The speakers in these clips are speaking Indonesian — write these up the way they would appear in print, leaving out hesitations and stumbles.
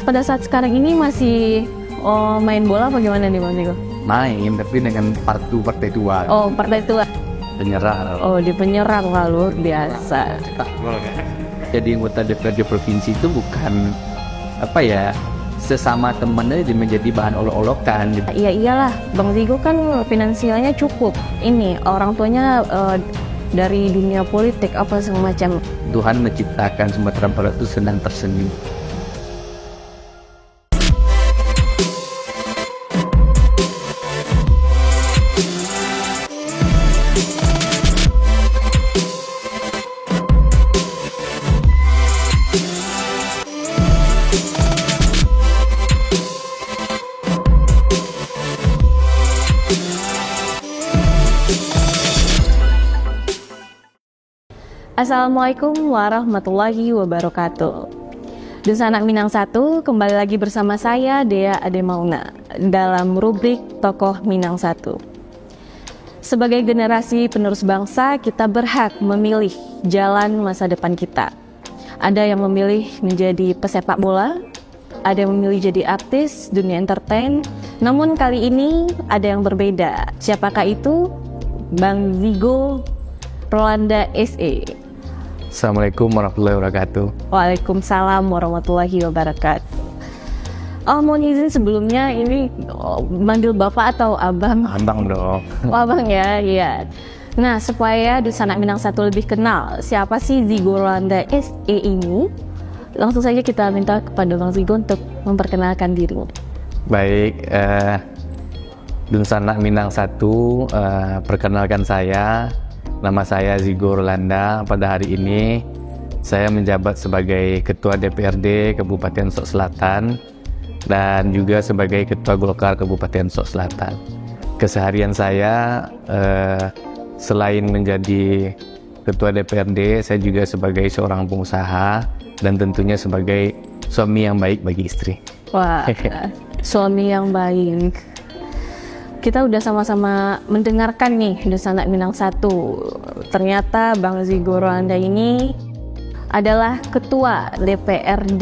pada saat sekarang ini masih main bola apa gimana nih Bang Zigo? Main, tapi dengan partai tua. Oh, partai tua. Penyerang. Oh, di penyerang, wah luar biasa. Jadi anggota DPRD provinsi itu bukan sesama temannya menjadi bahan olok-olokan. Iya iyalah, Bang Zigo kan finansialnya cukup. Ini orang tuanya dari dunia politik apa semacam. Tuhan menciptakan Sumatera Barat itu senang tersenyum. Assalamualaikum warahmatullahi wabarakatuh. Dusun Anak Minang 1 kembali lagi bersama saya Dea Ademauna dalam rubrik Tokoh Minang 1. Sebagai generasi penerus bangsa, kita berhak memilih jalan masa depan kita. Ada yang memilih menjadi pesepak bola, ada yang memilih jadi artis dunia entertain. Namun kali ini ada yang berbeda. Siapakah itu? Bang Zigo Rolanda SE. Assalamualaikum warahmatullahi wabarakatuh. Waalaikumsalam warahmatullahi wabarakatuh. Mohon izin sebelumnya ini manggil bapak atau abang? Abang dong. Oh, abang ya, iya. Nah, supaya Dusun Anak Minang 1 lebih kenal siapa sih Zigo Rolanda SE ini, langsung saja kita minta kepada Bang Zigo untuk memperkenalkan diri. Baik, Dusun Anak Minang 1, perkenalkan saya. Nama saya Zigo Rolanda. Pada hari ini saya menjabat sebagai Ketua DPRD Kabupaten Sok Selatan dan juga sebagai Ketua Golkar Kabupaten Sok Selatan. Keseharian saya selain menjadi Ketua DPRD, saya juga sebagai seorang pengusaha dan tentunya sebagai suami yang baik bagi istri. Wah, suami yang baik. Kita udah sama-sama mendengarkan nih Dusun Anak Minang 1. Ternyata Bang Zigo Rolanda ini adalah Ketua DPRD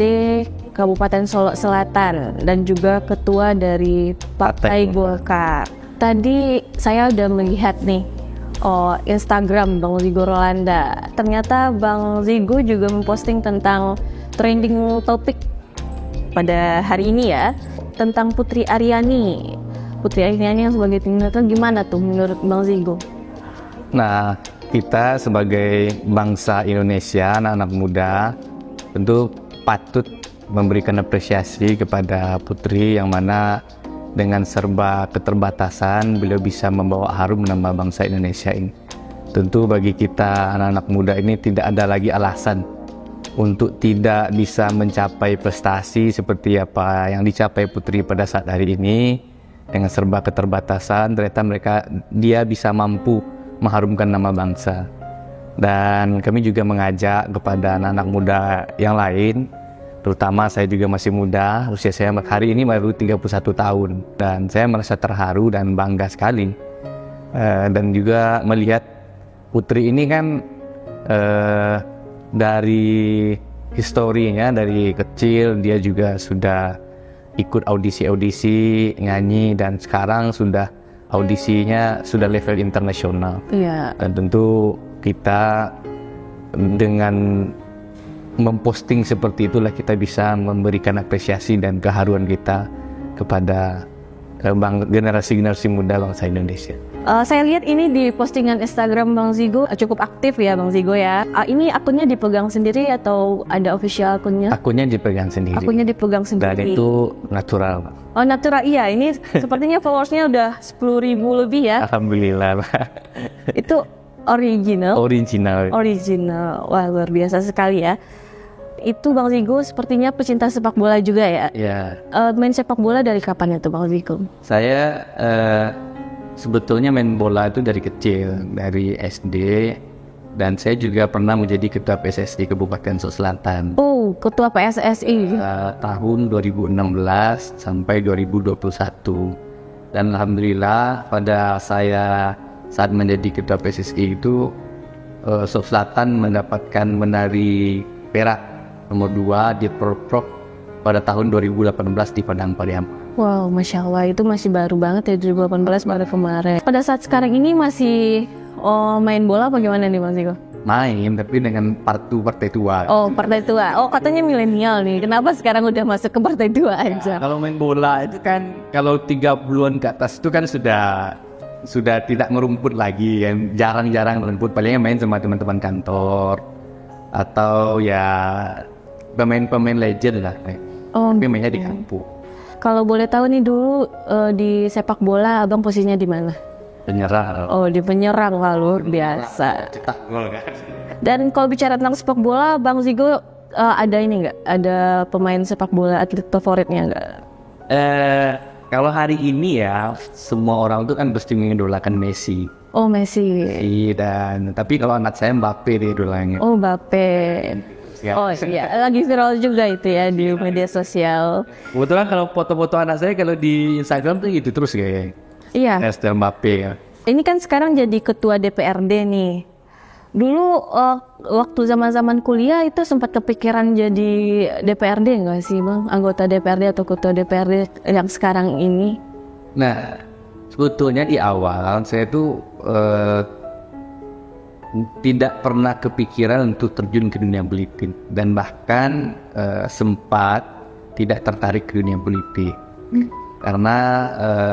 Kabupaten Solok Selatan dan juga Ketua dari Partai Golkar. Tadi saya udah melihat nih Instagram Bang Zigo Rolanda. Ternyata Bang Zigo juga memposting tentang trending topik pada hari ini ya, tentang Putri Aryani. Putri Aryani yang sebagai teenager gimana tuh menurut Bang Zigo? Nah, kita sebagai bangsa Indonesia, anak-anak muda, tentu patut memberikan apresiasi kepada Putri yang mana dengan serba keterbatasan beliau bisa membawa harum nama bangsa Indonesia ini. Tentu bagi kita anak-anak muda ini tidak ada lagi alasan untuk tidak bisa mencapai prestasi seperti apa yang dicapai Putri pada saat hari ini. Dengan serba keterbatasan, ternyata dia bisa mampu mengharumkan nama bangsa. Dan kami juga mengajak kepada anak-anak muda yang lain, terutama saya juga masih muda, usia saya hari ini baru 31 tahun. Dan saya merasa terharu dan bangga sekali. Dan juga melihat Putri ini kan dari historinya, dari kecil dia juga sudah ikut audisi nyanyi dan sekarang sudah audisinya sudah level internasional. Iya. Dan tentu kita dengan memposting seperti itulah kita bisa memberikan apresiasi dan keharuan kita kepada generasi muda bangsa Indonesia. Saya lihat ini di postingan Instagram Bang Zigo cukup aktif ya Bang Zigo ya. Ini akunnya dipegang sendiri atau ada official akunnya? Akunnya dipegang sendiri. Akunnya dipegang sendiri. Dan itu natural. Oh natural, iya. Ini sepertinya followersnya udah 10.000 lebih ya. Alhamdulillah. Itu original? Original. Wah luar biasa sekali ya. Itu Bang Zigo sepertinya pecinta sepak bola juga ya? Iya. Main sepak bola dari kapan itu Bang Zigo? Saya sebetulnya main bola itu dari kecil, dari SD, dan saya juga pernah menjadi ketua PSSI Kabupaten Sok Selatan. Oh, ketua PSSI. Tahun 2016 sampai 2021. Dan alhamdulillah pada saya saat menjadi ketua PSSI itu Sok Selatan mendapatkan medali perak nomor 2 di Porprov pada tahun 2018 di Padang Pariaman. Wow, Masya Allah, itu masih baru banget ya, 2018 baru kemarin. Pada saat sekarang ini masih main bola apa gimana nih Bang Ziko? Main, tapi dengan partai tua. Oh, partai tua. Oh, katanya milenial nih. Kenapa sekarang udah masuk ke partai tua aja? Kalau main bola itu kan, kalau 30-an ke atas itu kan sudah tidak ngerumput lagi, yang jarang-jarang ngerumput. Palingnya main sama teman-teman kantor atau ya pemain-pemain legend lah. Oh, tapi mainnya di kampung. Kalau boleh tahu nih dulu di sepak bola abang posisinya di mana? Penyerang. Oh, di penyerang. Wah, luar biasa. Cetak gol kan. Dan kalau bicara tentang sepak bola, Bang Zigo ada ini nggak? Ada pemain sepak bola atlet favoritnya nggak? Kalau hari ini ya, semua orang tuh kan pasti mengidolakan Messi. Oh, Messi. Tapi kalau anak saya Mbappe dia idolanya. Oh, Mbappe. Ya. Oh iya, lagi viral juga itu ya di media sosial. Kebetulan kalau foto-foto anak saya kalau di Instagram tuh gitu terus kayaknya. Iya. Estelle Mbappe ya. Ini kan sekarang jadi ketua DPRD nih. Dulu waktu zaman-zaman kuliah itu sempat kepikiran jadi DPRD nggak sih Bang? Anggota DPRD atau ketua DPRD yang sekarang ini? Nah, sebetulnya di awal saya tuh tidak pernah kepikiran untuk terjun ke dunia politik. Dan bahkan sempat tidak tertarik ke dunia politik. Karena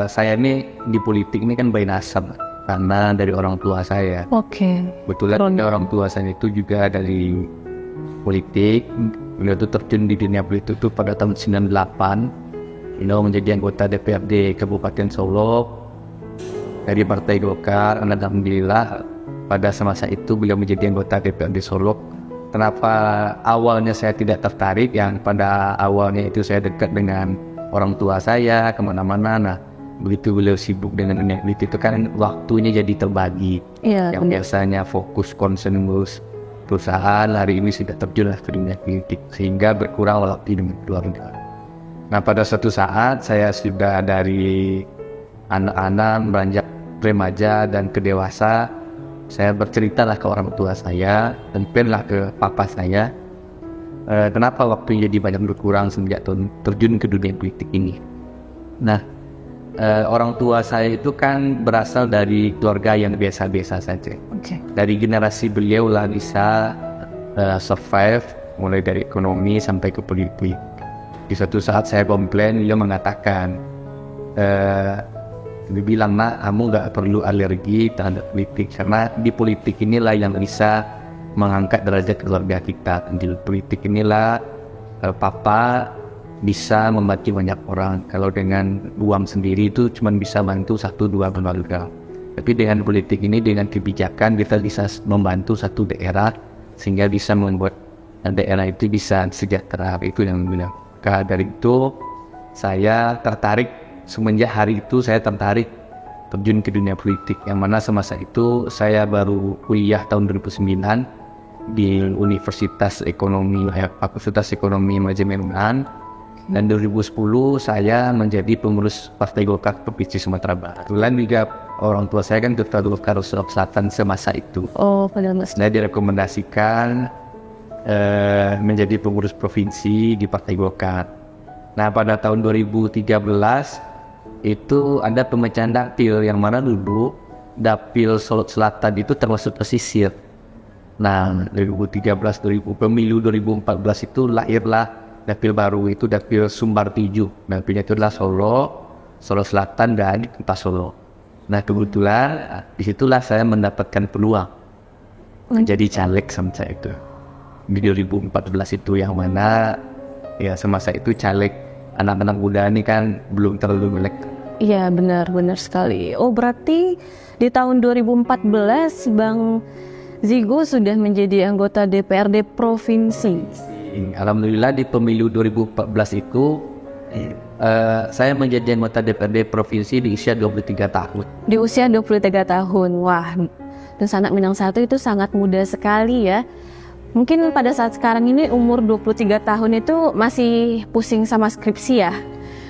saya ini di politik ini kan by nasab, karena dari orang tua saya. Oke. Kebetulan orang tua saya itu juga dari politik. Beliau itu terjun di dunia politik itu pada tahun 98. Beliau menjadi anggota DPRD Kabupaten Solo dari Partai Golkar. Alhamdulillah pada semasa itu beliau menjadi anggota DPRD Solo. Kenapa awalnya saya tidak tertarik? Yang pada awalnya itu saya dekat dengan orang tua saya kemana-mana. Nah, begitu beliau sibuk dengan dunia politik itu kan waktunya jadi terbagi. Iya, yang biasanya fokus concern ngurus perusahaan, hari ini sudah terjun ke dunia politik sehingga berkurang waktu dengan keluarga. Nah, pada suatu saat saya sudah dari anak-anak beranjak remaja dan ke dewasa, saya berceritalah ke orang tua saya dan penlah ke papa saya. Kenapa waktunya jadi banyak berkurang semenjak terjun ke dunia politik ini. Nah, orang tua saya itu kan berasal dari keluarga yang biasa-biasa saja. Dari generasi beliau lah bisa survive, mulai dari ekonomi sampai ke politik. Di suatu saat saya komplain, beliau mengatakan, dia bilang, "Nak, kamu gak perlu alergi terhadap politik, karena di politik inilah yang bisa mengangkat derajat keluarga kita. Di politik inilah papa bisa membantu banyak orang. Kalau dengan uang sendiri itu cuma bisa bantu 1-2 keluarga. Tapi dengan politik ini, dengan kebijakan, kita bisa membantu satu daerah sehingga bisa membuat daerah itu bisa sejahtera." Itu yang bilang. Dari itu saya tertarik. Semenjak hari itu saya tertarik terjun ke dunia politik. Yang mana semasa itu saya baru kuliah tahun 2009 di Universitas Ekonomi Fakultas Ekonomi Manajemen UNAN, dan 2010 saya menjadi pengurus Partai Golkar Provinsi Sumatera Barat. Kebetulan juga orang tua saya kan Ketua Golkar Sulawesi Selatan semasa itu. Oh, padahal Mas. Saya direkomendasikan menjadi pengurus provinsi di Partai Golkar. Nah, pada tahun 2013 itu ada pemecahan dapil, yang mana dulu dapil Solo Selatan itu termasuk pesisir. Nah, 2013 pemilu 2014 itu lahirlah dapil baru, itu dapil Sumbar 7. Dapilnya itu adalah Solo Selatan dan Kota Solo. Nah, kebetulan disitulah saya mendapatkan peluang menjadi caleg semasa itu. Di 2014 itu, yang mana ya semasa itu caleg anak-anak muda ini kan belum terlalu melek. Iya, benar sekali. Oh, berarti di tahun 2014 Bang Zigo sudah menjadi anggota DPRD provinsi. Alhamdulillah di pemilu 2014 itu saya menjadi anggota DPRD provinsi di usia 23 tahun. Di usia 23 tahun. Wah, dan Sanak Minang Satu itu sangat muda sekali ya. Mungkin pada saat sekarang ini umur 23 tahun itu masih pusing sama skripsi ya.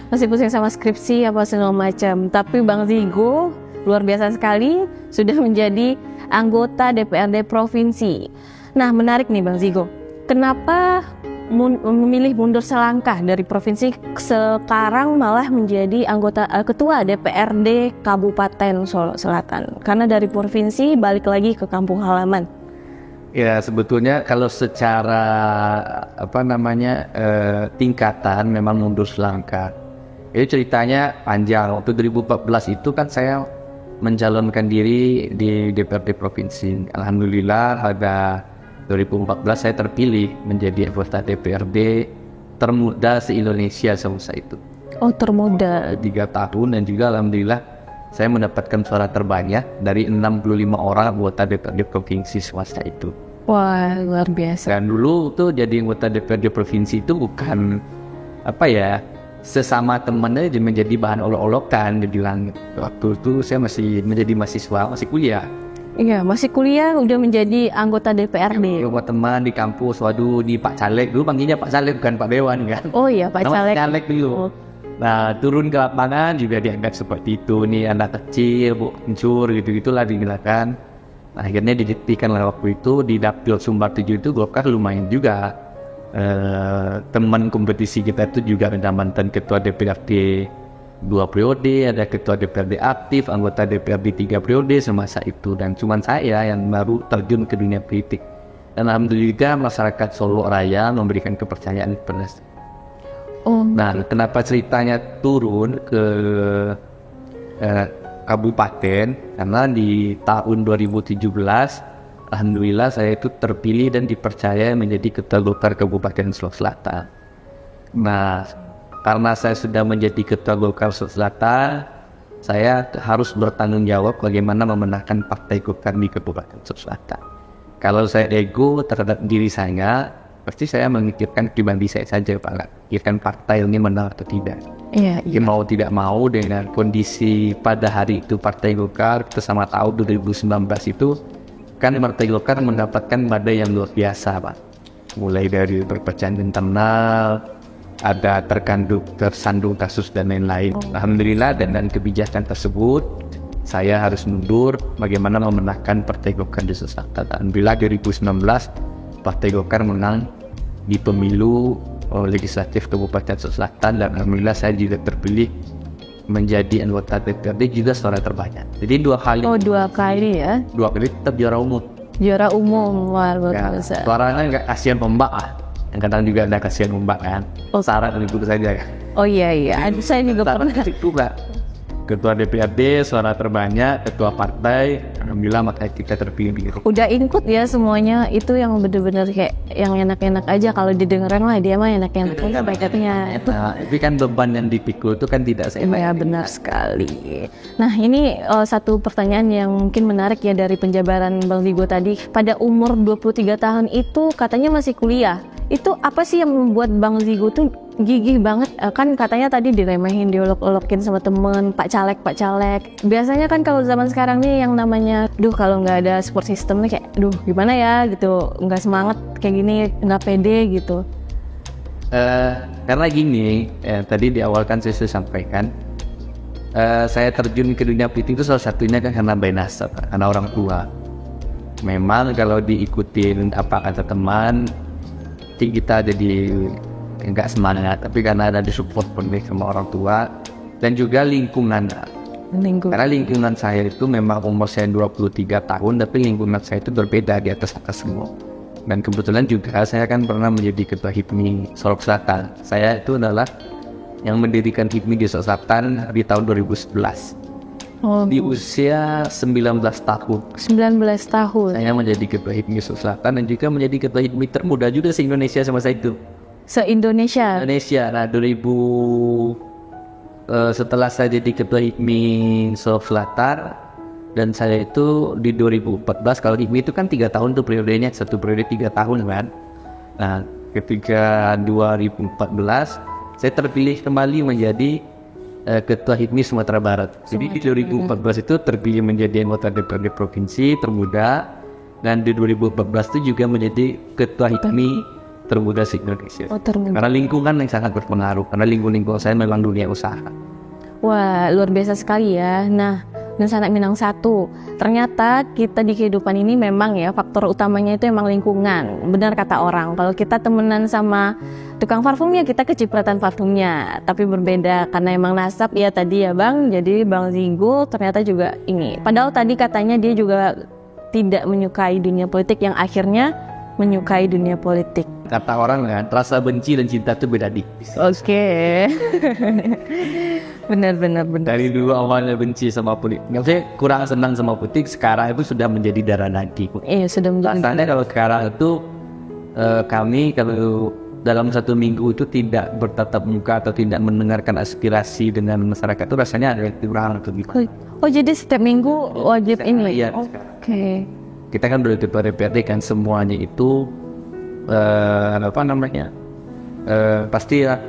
Masih pusing sama skripsi apa segala macam. Tapi Bang Zigo luar biasa sekali sudah menjadi anggota DPRD provinsi. Nah, menarik nih Bang Zigo. Kenapa memilih mundur selangkah dari provinsi, sekarang malah menjadi ketua DPRD Kabupaten Solo Selatan? Karena dari provinsi balik lagi ke kampung halaman. Ya, sebetulnya kalau secara tingkatan memang mundur selangkah. Ini ceritanya panjang. Waktu 2014 itu kan saya mencalonkan diri di DPRD provinsi. Alhamdulillah pada 2014 saya terpilih menjadi anggota DPRD termuda se-Indonesia semasa itu. Oh, termuda. 3 tahun, dan juga alhamdulillah saya mendapatkan suara terbanyak dari 65 orang anggota DPRD provinsi semasa itu. Wah, luar biasa. Dan dulu tuh jadi anggota DPRD provinsi itu bukan sesama temannya menjadi bahan olok-olokan. Dibilang waktu itu saya masih menjadi mahasiswa, masih kuliah. Iya, masih kuliah udah menjadi anggota DPRD. Buat teman di kampus, waduh, di Pak Caleg dulu, panggilnya Pak Caleg bukan Pak Dewan kan. Oh iya, Pak Caleg. Caleg dulu. Oh. Nah, turun ke lapangan juga dianggap seperti itu, nih anak kecil, bu, mencur, gitu-gitulah dibilangkan. Nah, akhirnya dibuktikan lah waktu itu di Dapil Sumbar 7 itu Golkar lumayan juga. Teman kompetisi kita itu juga ada mantan ketua DPRD 2 periode, ada ketua DPRD aktif, anggota DPRD 3 periode semasa itu, dan cuma saya yang baru terjun ke dunia politik. Dan alhamdulillah masyarakat Solo Raya memberikan kepercayaan kepada saya. Oh. Nah, kenapa ceritanya turun ke kabupaten? Karena di tahun 2017 alhamdulillah saya itu terpilih dan dipercaya menjadi ketua Golkar Kabupaten Solo Selatan. Nah, karena saya sudah menjadi ketua Golkar Solo Selatan, saya harus bertanggung jawab bagaimana memenangkan partai Golkar di Kabupaten Solo Selatan. Kalau saya ego terhadap diri saya, pasti saya memikirkan pribadi saya saja, Pak. Pikirkan partai ini menang atau tidak. Iya. Mau tidak mau dengan kondisi pada hari itu Partai Golkar, kita sama tahu 2019 itu kan Partai Golkar mendapatkan badai yang luar biasa, Pak. Mulai dari perpecahan internal, ada tersandung kasus dan lain-lain. Alhamdulillah dengan kebijakan tersebut saya harus mundur bagaimana memenangkan Partai Golkar di Selatan. Alhamdulillah 2019 Partai Golkar menang di pemilu legislatif Kabupaten Selatan, dan alhamdulillah saya juga terpilih menjadi anggota DPRD juga suara terbanyak. Jadi 2 kali. Oh, 2 kali ya? 2 kali tetap juara umum. Juara umum, wah luar biasa. Suaranya nggak kasihan pembak ah. Yang kadang juga ada kasihan pembak kan. Oh, saran itu saja. Oh iya. Saya juga pernah. Itu Mbak. Ketua DPRD suara terbanyak, ketua partai, alhamdulillah makanya kita terpilih. Udah include ya semuanya, itu yang bener-bener kayak yang enak-enak aja, kalau didengerin lah dia mah enak-enak aja paketnya. Nah, tapi kan beban yang dipikul itu kan tidak seenak. Iya, benar sekali. Nah, ini satu pertanyaan yang mungkin menarik ya dari penjabaran Bang Zigo tadi. Pada umur 23 tahun itu katanya masih kuliah. Itu apa sih yang membuat Bang Zigo tuh gigih banget? Kan katanya tadi diremehin, diolok-olokin sama temen, Pak Caleg. Biasanya kan kalau zaman sekarang nih yang namanya, kalau nggak ada support system nih kayak, gimana ya gitu, nggak semangat kayak gini, nggak pede gitu. Karena gini, tadi di awal kan saya sudah sampaikan, saya terjun ke dunia politik itu salah satunya kan karena benasar, karena orang tua. Memang kalau diikutin apa kata teman, kita jadi enggak semangat, tapi karena ada support penuh sama orang tua dan juga lingkungan. Karena lingkungan saya itu memang umur saya 23 tahun, tapi lingkungan saya itu berbeda di atas semua. Dan kebetulan juga saya kan pernah menjadi ketua HIPMI Solo Selatan. Saya itu adalah yang mendirikan HIPMI di Solo Selatan di tahun 2011. Di usia 19 tahun. 19 tahun. Saya menjadi ketua HIPMI Solo Selatan dan juga menjadi ketua HIPMI termuda juga se-Indonesia semasa itu. Se-Indonesia? Indonesia. Nah, setelah saya jadi ketua HIPMI Solo Selatan, dan saya itu di 2014, kalau HIPMI itu kan 3 tahun tuh periodenya, 1 periode 3 tahun kan. Nah, ketika 2014, saya terpilih kembali menjadi ketua HIPMI Sumatera Barat. Jadi di 2014 itu terpilih menjadi anggota DPRD Provinsi termuda, dan di 2014 itu juga menjadi ketua HIPMI termuda se-Indonesia. Karena lingkungan yang sangat berpengaruh, karena lingkungan saya memang dunia usaha. Wah, luar biasa sekali ya. Nah, Nusa Anak Minang satu. Ternyata kita di kehidupan ini memang ya faktor utamanya itu emang lingkungan. Benar kata orang, kalau kita temenan sama tukang parfumnya kita kecipratan parfumnya, tapi berbeda karena emang nasab ya tadi ya Bang. Jadi Bang Zigo ternyata juga ini. Padahal tadi katanya dia juga tidak menyukai dunia politik yang akhirnya menyukai dunia politik. Kata orang kan, rasa benci dan cinta itu beda tipis. Oke. Benar. Dari dulu awalnya benci sama politik, maksudnya kurang senang sama politik, sekarang itu sudah menjadi darah nadi. Iya, sudah menjadi. Rasanya kalau sekarang itu kami kalau dalam 1 minggu itu tidak bertatap muka atau tidak mendengarkan aspirasi dengan masyarakat itu rasanya ada kurang atau gimana. Oh jadi setiap minggu wajib ini? Iya. Oke. Kita kan berarti DPRD kan semuanya itu pasti ya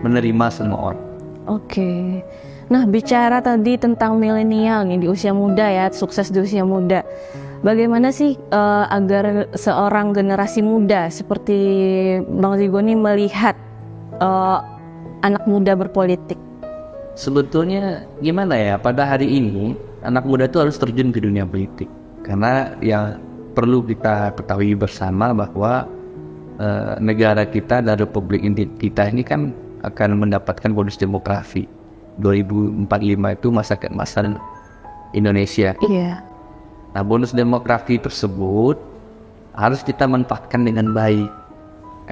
menerima semua orang. Oke. Nah, bicara tadi tentang milenial nih di usia muda ya, sukses di usia muda. Bagaimana sih agar seorang generasi muda seperti Bang Zigo nih melihat anak muda berpolitik? Sebetulnya gimana ya, pada hari ini anak muda itu harus terjun ke dunia politik. Karena yang perlu kita ketahui bersama bahwa negara kita dan republik kita ini kan akan mendapatkan bonus demografi 2045 itu masa keemasan Indonesia. Iya. Nah, bonus demografi tersebut harus kita manfaatkan dengan baik.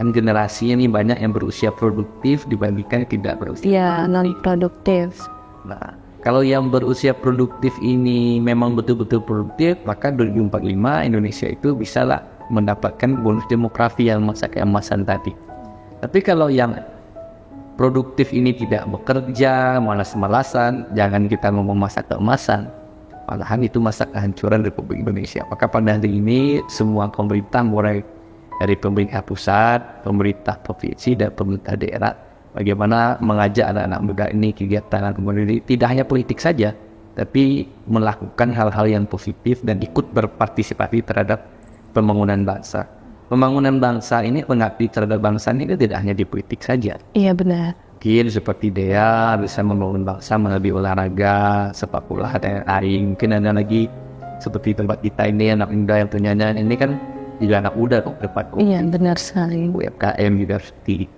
Kan generasi ini banyak yang berusia produktif dibandingkan tidak berusia. Iya, non produktif. Nah, kalau yang berusia produktif ini memang betul-betul produktif, maka 2045 Indonesia itu bisalah mendapatkan bonus demografi yang masa keemasan tadi. Tapi kalau yang produktif ini tidak bekerja, malas-malasan, jangan kita ngomong masa keemasan, malahan itu masa kehancuran Republik Indonesia. Maka pada hari ini semua pemerintah, mulai dari pemerintah pusat, pemerintah provinsi, dan pemerintah daerah, bagaimana mengajak anak-anak muda ini kegiatan komunitas, tidak hanya politik saja, tapi melakukan hal-hal yang positif dan ikut berpartisipasi terhadap pembangunan bangsa. Pembangunan bangsa ini, mengabdi terhadap bangsa ini tidak hanya di politik saja. Iya benar. Mungkin seperti dia bisa membangun bangsa melalui olahraga, sepak bola, dan lain. Mungkin ada lagi seperti tempat kita ini anak muda yang ternyata ini kan juga anak muda kok depan. Iya benar sekali. UMKM juga seperti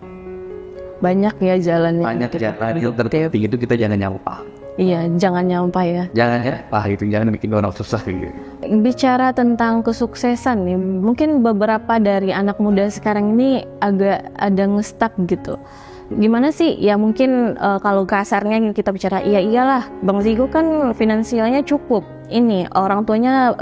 banyak ya jalannya. banyak jalan yang terpenting itu kita jangan nyampah. Iya, jangan nyampah ya. Jangan ya, itu jangan bikin orang susah gitu. Bicara tentang kesuksesan nih, mungkin beberapa dari anak muda sekarang ini agak ada ngestak gitu. Gimana sih? Ya mungkin kalau kasarnya kita bicara, iyalah, Bang Zigo kan finansialnya cukup. Ini orang tuanya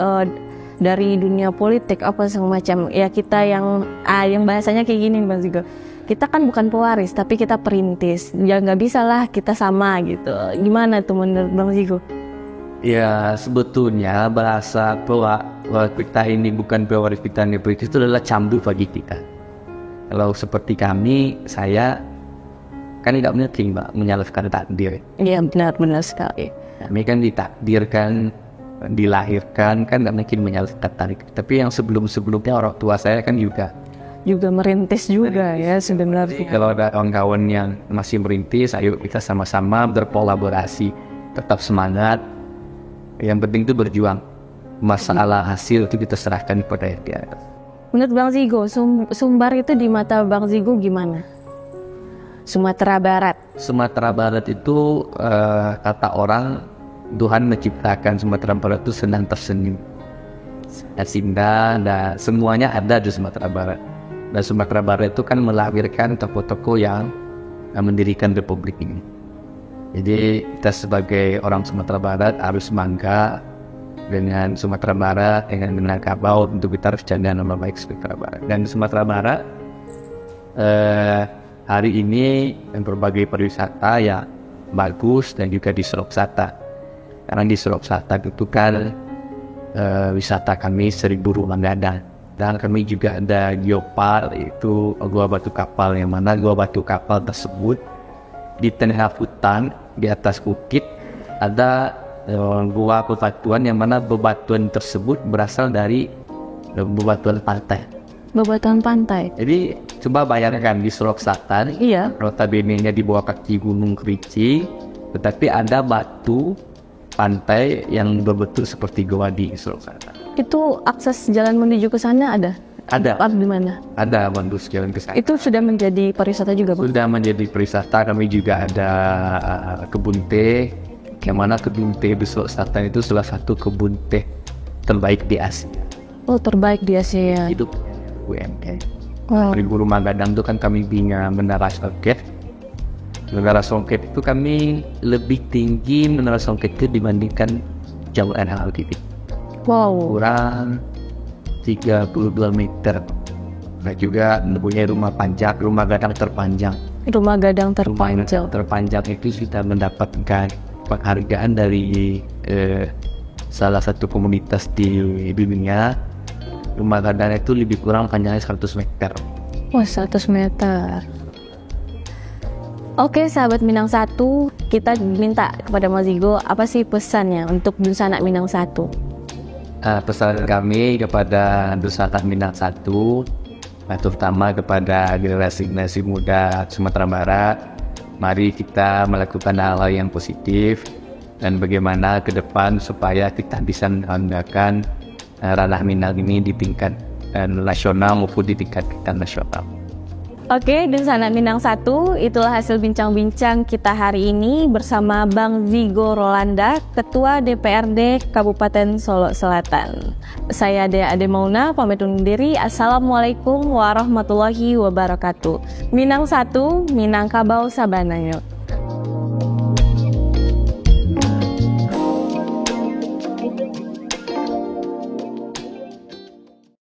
dari dunia politik apa semacam. Ya kita yang bahasanya kayak gini Bang Zigo. Kita kan bukan pewaris, tapi kita perintis. Ya nggak bisa lah kita sama gitu. Gimana tuh menurut Bang Zigo? Ya sebetulnya bahasa bahwa kita ini bukan pewaris, kita ini perintis itu adalah candu bagi kita. Kalau seperti kami, saya kan tidak mungkin Mbak menyalahkan takdir. Iya benar sekali. Kami kan ditakdirkan, dilahirkan kan tidak mungkin menyalahkan takdir. Tapi yang sebelumnya orang tua saya kan juga merintis juga ya sebenarnya. Kalau ada kawan-kawan yang masih merintis, ayo kita sama-sama berkolaborasi, tetap semangat. Yang penting itu berjuang. Masalah hasil itu kita serahkan kepada dia. Menurut Bang Zigo, Sumbar itu di mata Bang Zigo gimana? Sumatera Barat. Sumatera Barat itu kata orang Tuhan menciptakan Sumatera Barat itu senang tersenyum, indah, dan semuanya ada di Sumatera Barat. Dan Sumatera Barat itu kan melahirkan tokoh-tokoh yang mendirikan republik ini. Jadi kita sebagai orang Sumatera Barat harus bangga dengan Sumatera Barat, dengan Minangkabau. Tentu kita harus jaga nama baik Sumatera Barat. Dan Sumatera Barat hari ini berbagai pariwisata yang bagus, dan juga di Suraksata. Karena di Suraksata itu kan wisata kami 1000 rumah gadang. Dan kami juga ada geopark, itu gua batu kapal, yang mana gua batu kapal tersebut di tengah hutan, di atas bukit ada gua bebatuan, yang mana bebatuan tersebut berasal dari bebatuan pantai. Bebatuan pantai. Jadi coba bayangkan di Suraksata, iya, notabene-nya di bawah kaki Gunung Kerinci, tetapi ada batu pantai yang berbentuk seperti goa di Sulawesi. Itu akses jalan menuju ke sana ada? Ada. Di mana? Ada bandus jalan ke sana. Itu sudah menjadi pariwisata juga, Bang? Sudah menjadi pariwisata. Kami juga ada kebun teh, yang mana kebun teh di Sulawesi Selatan itu salah satu kebun teh terbaik di Asia. Oh, terbaik di Asia. Itu UMK. Wow. Di Rumah Gadang itu kan kami punya Menara Songket. Menara Songket itu kami lebih tinggi Menara Songket itu dibandingkan Jauh NHLTV. Wow. Kurang 32 meter. Nah juga mempunyai rumah gadang terpanjang. Rumah gadang Rumah terpanjang. gadang terpanjang itu sudah mendapatkan penghargaan dari salah satu komunitas di dunia. Rumah gadang itu lebih kurang panjangnya 100 meter. Wah, 100 meter. Oke, sahabat Minang Satu, kita minta kepada Mas Zigo apa sih pesannya untuk Dusanak Minang Satu? Pesan kami kepada Dusanak Minang Satu, terutama kepada generasi muda Sumatera Barat, mari kita melakukan hal-hal yang positif dan bagaimana ke depan supaya kita bisa mengandalkan ranah Minang ini di tingkat nasional maupun di tingkat internasional. Oke, Dusanak Minang Satu, itulah hasil bincang-bincang kita hari ini bersama Bang Zigo Rolanda, Ketua DPRD Kabupaten Solo Selatan. Saya Dea Ade Mauna, pamit undur diri. Assalamualaikum warahmatullahi wabarakatuh. Minang Satu, Minangkabau Sabananya.